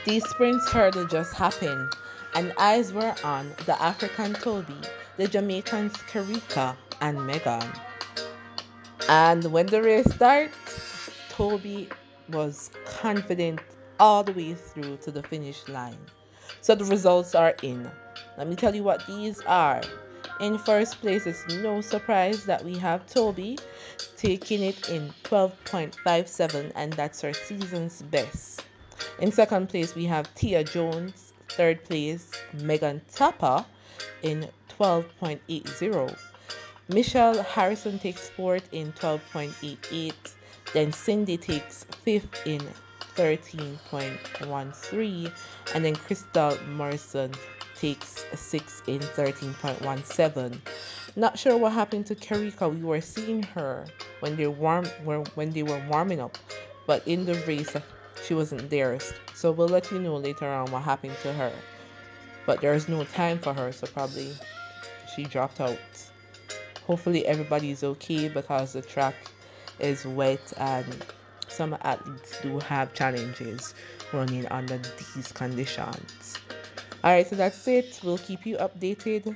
The sprint hurdle just happened, and eyes were on the African Tobi, the Jamaicans Kericka and Megan. And when the race started, Toby was confident all the way through to the finish line. So the results are in. Let me tell you what these are. In first place, it's no surprise that we have Toby taking it in 12.57, and that's her season's best. In second place, we have Tia Jones. Third place, Megan Tapper in 12.80. Michelle Harrison takes fourth in 12.88. Then Cindy takes fifth in 13.13. And then Crystal Morrison takes sixth in 13.17. Not sure what happened to Kericka. We were seeing her when they were warming up, but in the race she wasn't there. So we'll let you know later on what happened to her. But there's no time for her, so probably she dropped out. Hopefully everybody's okay because the track is wet and some athletes do have challenges running under these conditions. Alright, so that's it. We'll keep you updated